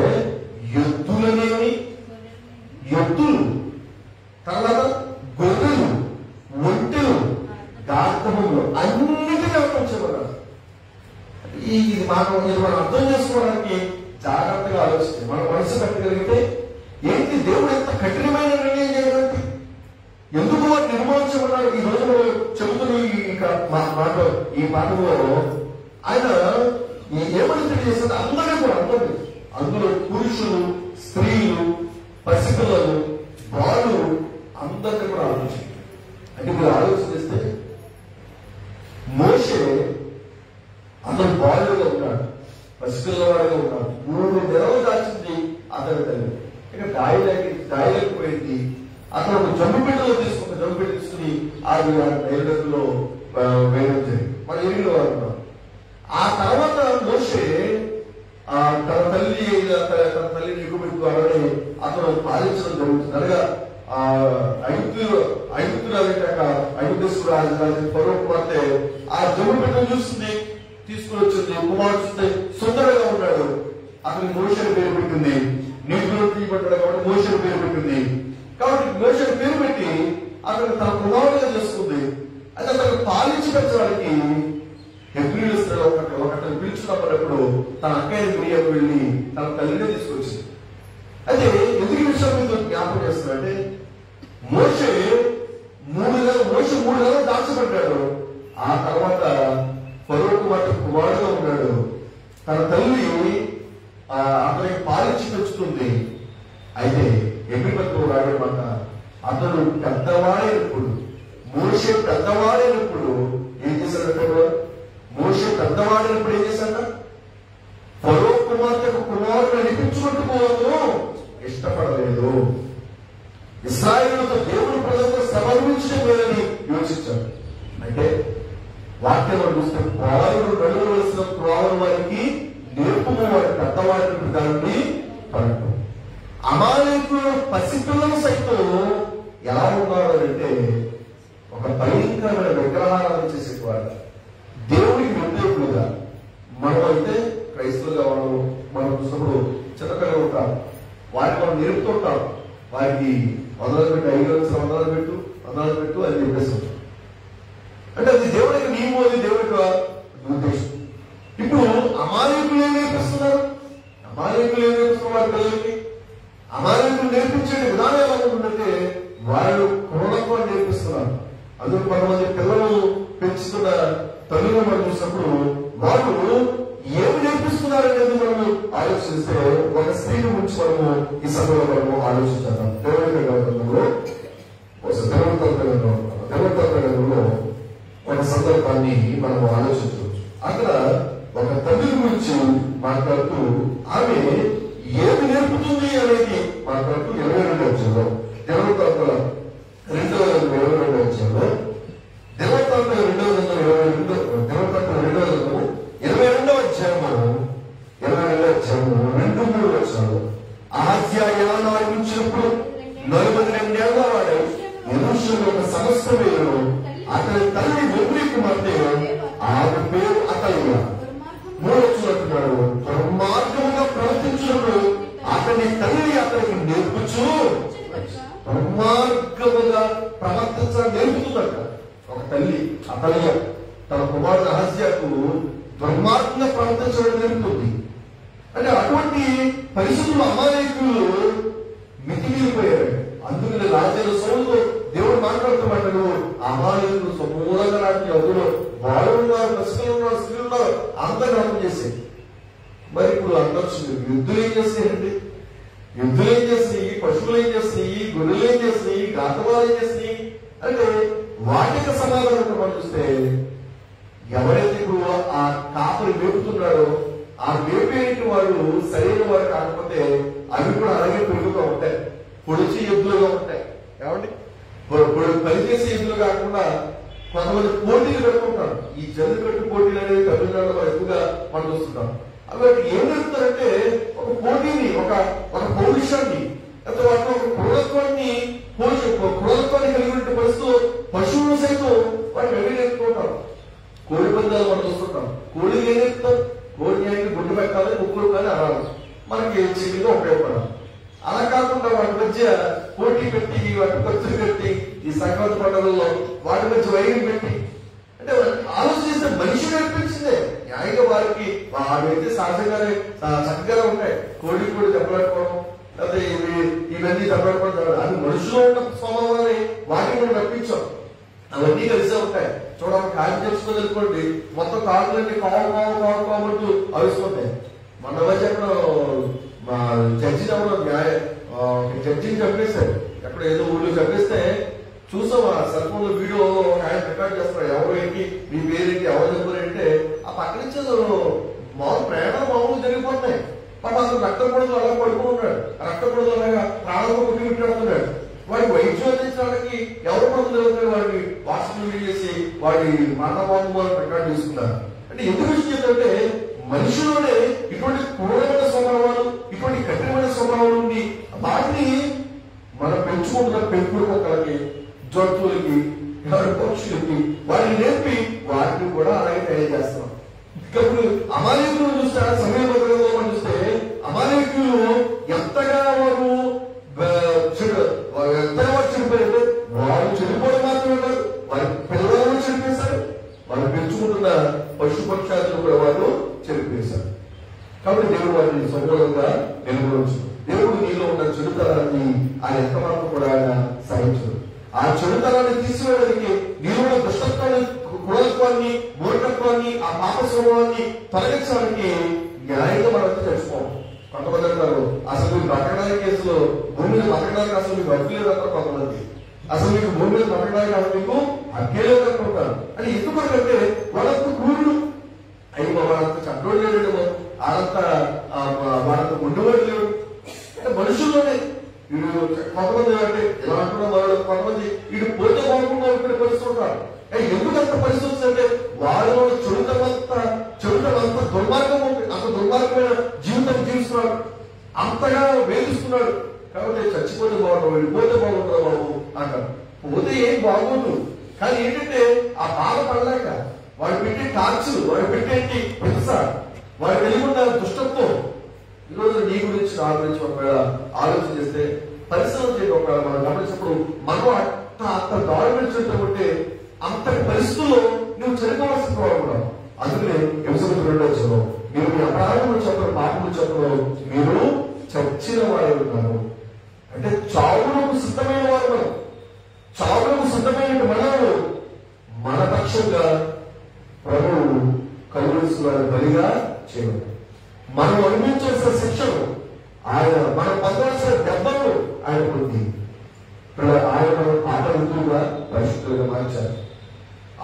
ఎద్దులనేమి, ఎద్దులు, తర్వాత గొర్రెలు, ఒంటెలు, దార్తములు అన్నిటినీ చెప్పమన్నారు. ఇది మనం అర్థం చేసుకోవడానికి జాగ్రత్తగా ఆలోచిస్తే మన మనసు పెట్టగలిగితే ఏంటి దేవుడు ఎంత కఠినమైన నిర్ణయం చేయడానికి ఎందుకు వారు నిర్మాణించబడ్డారు? ఈ రోజు మనం చెబుతున్న ఈ పాఠంలో ఆయన ఏమని తెలియజేస్తుంది? అందరినీ కూడా అందులో పురుషులు, స్త్రీలు, పసిపిల్లలు, బాలు అందరినీ కూడా ఆలోచించారు. అంటే మీరు ఆలోచిస్తే మోషే అతను బాలుగా ఉన్నాడు, పసిపిల్లవాడుగా ఉన్నాడు. 3 నెలలు దాచింది అతని తల్లి. ఇక దాయిలోకి పోయింది. అతను ఒక జమ్ము బిడ్డలో తీసుకుని 6 నెలలలో వేయడం జరిగింది. మన ఎరిగిన వారు. ఆ తర్వాత మోషే తన తల్లిని ఎగుబడి ద్వారానే అతను పాలించడం జరుగుతుంది. అనగా ఐగుప్తు రాజు ఫరో కుమార్తె ఆ జమ్ము బిడ్డను చూస్తుంది, తీసుకుని వచ్చింది. కుమారుడు చూస్తే సుందరంగా ఉన్నాడు, అతనికి మోషేని పేరు పెట్టింది. నీటిలో తీయబడ్డాడు కాబట్టి మోషేని పేరు పెట్టింది. కాబట్టి మోషేని పేరు పెట్టి అతను తన కుమారుడుగా చేసుకుంది. అయితే అతను పాలించి పెంచడానికి హెబ్రీయుల స్త్రీ ఒకటని పిలుచుకున్నప్పుడు తన అక్కయ్య మిరియాము వెళ్ళి తన తల్లినే తీసుకొచ్చింది. అయితే ఎందుకు ఈ విషయం మీద జ్ఞాపకం చేస్తున్నాడంటే మోషే 3 నెలలు దాచబడ్డాడు. ఆ తర్వాత ఫరో కుమారుడుగా ఉన్నాడు. తన తల్లి అతనికి పాలించి పెంచుతుంది. అయితే ఎబ్రిపత్రికలో రాయడమాట అతడు పెద్దవాడైనప్పుడు, మోషే పెద్దవాడైనప్పుడు ఏం చేశాడంటే, మోషే పెద్దవాడైనప్పుడు ఏం చేశాడ, ఫరో కుమార్తెకు కుమారుడు అనిపించుకుంటూ ఇష్టపడలేదు. ఇశ్రాయేలుతో దేవుని ప్రజలతో సమర్పించడం లేదని యోచించాడు. అంటే వాక్యంలో చూస్తే బాలుడు నడవలసిన త్రోవను వారికి నేర్పుము, వారి పెద్దవాడిని దాన్ని పడటం. అమాలేకులు పసిపిల్లలు సైతం ఎలా ఉన్నారు అంటే ఒక భయంకరమైన విగ్రహాలను చేసేవారు, దేవుడికి వ్యతిరేకులుగా. మనం అయితే క్రైస్తవులుగా మనం చూసినప్పుడు చిన్నపిల్లలు ఉంటారు, వారికి మనం నేర్పుతుంటాం, వారికి వందలు పెట్టు, 5 రోజులు వందలు పెట్టు అని చెప్పేస్తుంటాం. అంటే అది దేవుడికి నియమం, అది దేవుడికి ఉద్దేశం. ఇప్పుడు అమాలేకులు ఏం నేర్పిస్తున్నారు? వారి పిల్లలకి అమాలేకులు నేర్పించే విధానం ఎలా ఉంటుందంటే వాళ్ళు క్రూరత్వాన్ని నేర్పిస్తున్నారు. అందుకు కొంతమంది పిల్లలు పెంచుతున్న తల్లులు మనం చూసినప్పుడు వాళ్ళు ఏమి నేర్పిస్తున్నారు అనేది మనము ఆలోచిస్తే ఒక స్త్రీని గురించి మనము ఈ సమయంలో మనము ఆలోచించాం. దేవతలో ఒక సందర్భాన్ని మనము ఆలోచించవచ్చు. అక్కడ ఒక తల్లి గురించి మాట్లాడుతూ ఆమె ఏమి నేర్పుతుంది అనేది మాట్లాడుతూ 22వ అధ్యాయంలో దేవతల 2వ అధ్యాయంలో 2-3 వచనాలు ఆధ్యాయాలను ఆరంభించినప్పుడు 42 ఏళ్ల వాడు యెరూషలేములో ఒక సంవత్సరం వేయను. అతని తల్లి ఒమ్రీ కుమార్తె, ఆమె పేరు అతల్య. 3 వచనాలు దుర్మార్గముగా ప్రవర్తించినప్పుడు అతని తల్లి అతనికి నేర్పుచు, దుర్మార్గముగా ప్రవర్తించడం నేర్పుతుందట. ఒక తల్లి అతల్య తన కుమారుడు అహజ్యాకు దుర్మార్గంగా ప్రవర్తించడం నేర్పుతుంది. అంటే అటువంటి పరిస్థితులు అమాలేకులు మితిమీరిపోయారు. అందుకని రాజ్యాల సౌలుతో దేవుడు మాట్లాడుతున్నట్టు అమాలేకులు సమూలంగా నాటి ఎవరు వాళ్ళు ఉన్నారు, పసికలు ఉన్నారు, స్త్రీలు ఉన్నారు, అందరూ అర్థం చేసేది. మరి ఇప్పుడు అందరూ యుద్ధులు ఏం చేస్తాయండి? యుద్ధులు ఏం చేస్తున్నాయి, పశువులు ఏం చేస్తున్నాయి, గొర్రెలు ఏం చేస్తున్నాయి, గాతవాలు ఏం చేస్తున్నాయి అంటే వాటికి సమాధానం మనం చూస్తే ఎవరైతే ఇప్పుడు ఆ కాపరి వేపుతున్నాడో ఆ వేపేటి వాడు సరైన వాడు కాకపోతే అవి కూడా అలాగే పెరుగుతూ ఉంటాయి, పొడిచి ఎద్దులుగా ఉంటాయి. ఏమండి పనిచేసే ఎద్దులు కాకుండా కొంతమంది పోటీలు పెట్టుకుంటారు. ఈ జల్లికట్టు పోటీలు అనేవి తమిళనాడులో ఎక్కువగా మనం చూస్తున్నాం. అవి ఏం జరుగుతారంటే ఒక పోటీని, ఒక పౌరుషాన్ని, లేకపోతే వాటిలో ఒక క్రూరత్వాన్ని కలిగినట్టు పరిస్థితూ పశువులు సైతం వాటిని ఎవరు నేర్చుకుంటారు. కోడి పందాలు మనం చూస్తుంటాం. కోడి ఏం నేర్పుతారు? కోడి అయితే గుడ్డు పెట్టాలి, ముక్కులు కానీ అనాలి, మనకి చికెన్గా ఉపయోగపడాలి. అలా కాకుండా వాటి మధ్య పోటీ పెట్టి, వాటి ఖర్చులు పెట్టి, ఈ సంక్రాంతి పండుగల్లో వాటి మధ్య వైరం పెట్టి, అంటే ఆలోచిస్తే మనిషి నేర్పించిందే న్యాయంగా వారికి అవైతే సహజంగానే చక్కగానే ఉంటాయి. కోడి దెబ్బలాడుకోవడం, లేకపోతే ఇవన్నీ దెబ్బలాడుకోవడం, అది మనుషులో ఉన్న స్వభావాన్ని వాటిని మనం రప్పించాం. అవన్నీ కలిసే ఉంటాయి. చూడండి, కాలు తెలుసుకొని అనుకోండి, మొత్తం కాకులన్నీ కామంటూ అవిసుకుంటాయి. మన మధ్య ఎక్కడ మా జడ్జి జడ్జిని చంపేశారు. ఎక్కడ ఏదో ఊళ్ళో చంపేస్తే చూసాం, ఆ సెల్ ఫోన్ లో వీడియో ఆయన రికార్డ్ చేస్తారు. ఎవరు ఏంటి, మీ పేరేంటి, ఎవరు చెప్పారంటే ఆ పక్క నుంచి ప్రయాణాలు మామూలు జరిగిపోతున్నాయి. పాప అసలు రక్తపొడుతూ అలా పడుకుని ఉన్నాడు. రక్తపొడుతూ అలాగా ప్రాణంలో కొట్టి పెట్టాడుతున్నాడు. వాడికి వైద్యం అందించడానికి ఎవరు పడుతుంది జరుగుతాయి. వాడిని వాట్సాప్ చేసి వాడి మరణబాబు రికార్డు చేసుకున్నారు. అంటే ఎందుకు విషయం అంటే మనిషిలోనే ఇటువంటి క్రూరమైన స్వభావాలు, ఇటువంటి కఠినమైన స్వభావాలు ఉండి వాటిని మనం పెంచుకుంటున్న పెంపుడు మొక్కలకి, జంతువులకి, పక్షులకి వాటిని నేర్పి వాటిని కూడా అలాగే తయారు చేస్తున్నాం. ఇప్పుడు అమాలేకులు చూస్తే సమయం మనం చూస్తే అమాలేకులు ఎంతగా వారు చనిపోయారు. వారు చనిపోవడం మాత్రమే కాదు, వారి పిల్లలను చనిపేశారు, కాబట్టి దేవుడు వారిని సంపూర్ణంగా నిర్మూలించు. దేవుడు నీలో ఉన్న చెడుతనాన్ని ఆయన ఎంతవరకు కూడా ఆయన సహించడు. ఆ చెడుతనాన్ని తీసివేయడానికి నీలో ఉన్న దుష్టత్వాన్ని, క్రూరత్వాన్ని, మూర్ఖత్వాన్ని, ఆ పాప స్వభావాన్ని తొలగించడానికి న్యాయంగా మనం తెలుసుకోవాలి. కొంతమంది అంటారు అసలు మీకు బతకడానికి కేసులో భూమి మీద బతకడానికి అసలు మీకు హక్కు లేదంటారు కొంతమంది. అసలు మీకు భూమి మీద బతకడానికి అసలు మీకు హక్కే లేదంటుంటారు. అని ఎందుకంటే వాళ్ళంతా క్రూరుడు, అయ్యి వాళ్ళంతా చట్టోడు లేడేమో, వాళ్ళంతా ముందువాడు లేడు. అంటే మనుషుల్లోనే వీడు కొంతమంది అంటే ఎలా అంటున్నా వాళ్ళు కొంతమంది వీడు పోతే బాగుంటున్నా ఇక్కడ పరిస్థితుంటారు. ఎందుకు అంత పరిస్థితి అంటే వాళ్ళు చెడుతమంతా దుర్మార్గం, అంత దుర్మార్గమైన జీవితం జీవిస్తున్నాడు, అంతగా వేధిస్తున్నాడు. కాబట్టి చచ్చిపోతే బాగుంటాం, వీడు పోతే బాగుంటుందా బాబు అంటారు. పోతే ఏం బాగోదు, కానీ ఏంటంటే ఆ బాధ పడలేక వాడు పెట్టే టార్చులు, వాడు పెట్టేటి హింస, వాడు కలిగి ఉన్న దుష్టత్వం. ఈరోజు నీ గురించి నా గురించి ఒకవేళ ఆలోచన చేస్తే, పరిశ్రమ చేయడం ఒకవేళ మనం గమనించినప్పుడు మనం అంత దారుణించుంటే అంతటి పరిస్థితుల్లో నువ్వు చనిపోవాల్సిన వాడు కూడా. అందుకనే హింసకు రెండో మీరు మీ అపరాధములు చెప్పడం, పాపములు చెప్పడం, మీరు చచ్చిన వారు ఉన్నారు. అంటే చావులకు సిద్ధమైన వారు మనం, చావులకు సిద్ధమైన మనము మన పక్షంగా ప్రభువు కలుగుతున్న బలిగా చేయడం, మనం అనుభవించాల్సిన శిక్షను ఆయన, మనం పొందవలసిన దెబ్బను ఆయన పొంది ఆయన పాపలుగా పరిశుద్ధులుగా మార్చారు.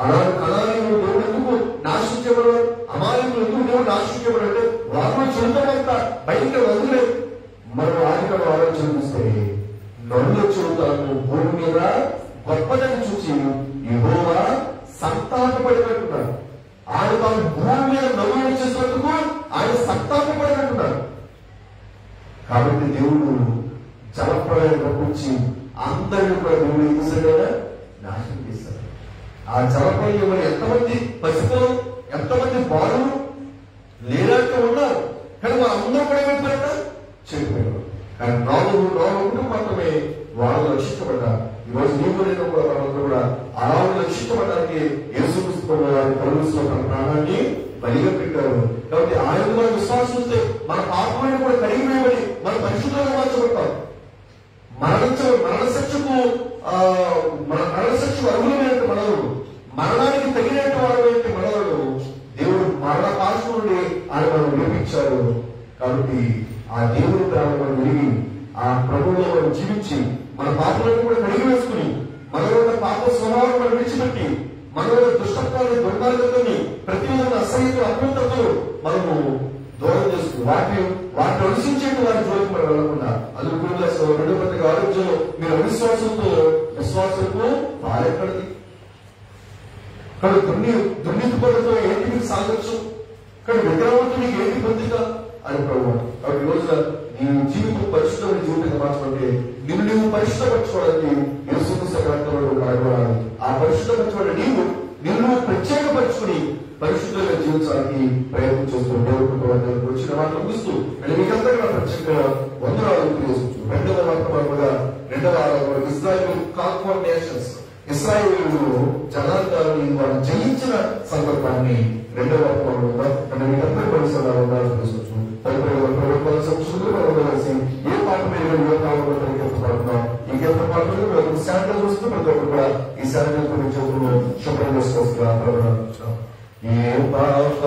అనాథులు దేవుడు ఎందుకు నాశించబడారు, అమాయకులు ఎందుకు దేవుడు నాశించబడారు అంటే వాళ్ళు చెడుతనంతా బయట వదిలే. మనం ఆదికం ఆలోచన చూస్తే నరుల చెడుతాను భూమి మీద గొప్పదని చూసి యెహోవా సంతాపపడినట్టున్నారు. ఆయన తాను భూమి మీద నరులు చేసినందుకు ఆయన సంతాపపడినట్టున్నారు. కాబట్టి దేవుడు జలప్రలయం పంపించి అందరినీ కూడా దేవుడు ఏం చేశాడు, నాశనం చేశాడు. ఆ జలప్రలయం ఎంతమంది పసిపిల్లలు, ఎంతమంది బాలు లేనట్టు ఉన్నారు, కానీ వాళ్ళందరూ కూడా ఏమైపోయారు, చెడిపోయారు. కానీ నాలుగు మాత్రమే వాళ్ళు రక్షించబడ్డారు. ఈరోజు నీవు నేను కూడా వాళ్ళందరూ కూడా అలా రక్షించబడడానికి యేసుక్రీస్తు వారి కలుగుతున్న తన ప్రాణాన్ని బలిగా పెట్టారు. కాబట్టి ఆయన ద్వారా విశ్వాసం ఉంటే మన పాపమైన కూడా కడిగి వేయబడి మన పరిశుద్ధంగా మార్చబడతాం. మరణశిక్షకు అర్హులైన మనవుడు, మరణానికి తగినట్టు వాడైతే మనవుడు దేవుడు మరణ పాశం నుండి ఆయన మనం విడిపించారు. కాబట్టి ఆ దేవుడి ప్రాణం మనం విరిగి ఆ ప్రభువులో మనం జీవించి మన పాపలను కూడా కడిగి వేసుకుని మనలో పాప స్వభావం మనం విడిచిపెట్టి మనలో దుష్టత్వాన్ని, దుర్మార్గతని, ప్రతి విధమైన అసహ్యత, అపవిత్రతలు మనము దూరం చేసుకుని వాటిని అనుసరించేట్టు వారి జోలికి మనం వెళ్ళకుండా, అందుకు 2 పత్రిక ఆలోచనలో మీరు అవిశ్వాసంతో విశ్వాసంతో బాధపడింది. కానీ దుర్నీతి పనులతో ఏంటి మీకు సాగచ్చు, కానీ విగ్రహంతో నీకు ఏంటి పొందిక అని ప్రభు. కాబట్టి రోజున నీ జీవితం పరిశుద్ధమైన జీవితంగా మార్చమంటే నిన్ను నీవు పరిశుద్ధపరచుకోవడానికి యేసుక్రీస్తు రక్తంలో కడగబడాలి. ఆ పరిశుద్ధపరచుకోవడం నిన్ను ప్రత్యేకపరచుకుని పరిశుద్ధంగా జీవించడానికి ప్రయత్నం చేస్తూ దేవుడు వచ్చిన మాట ముగిస్తూ మీకంతా ప్రత్యేకంగా వందనాలు తెలియజేస్తూ 2వ వర్తమానముగా 2వ ఆరాధన ఇశ్రాయేలు కాన్ఫర్ నేషన్స్, ఇశ్రాయేలు జనాంగాన్ని వారు జయించిన సందర్భాన్ని 2వ వర్తమానంలో మీకంతా పరిసరాలు తెలుసుకోవచ్చు. ఏ పాట మీద పడుతున్నాం, ఇంకెంత పాటలు శాంతం చూస్తూ ప్రతి ఒక్కరు కూడా ఈ శాంతం గురించి శుభ్రం చేసుకోవచ్చు. ఏ పాట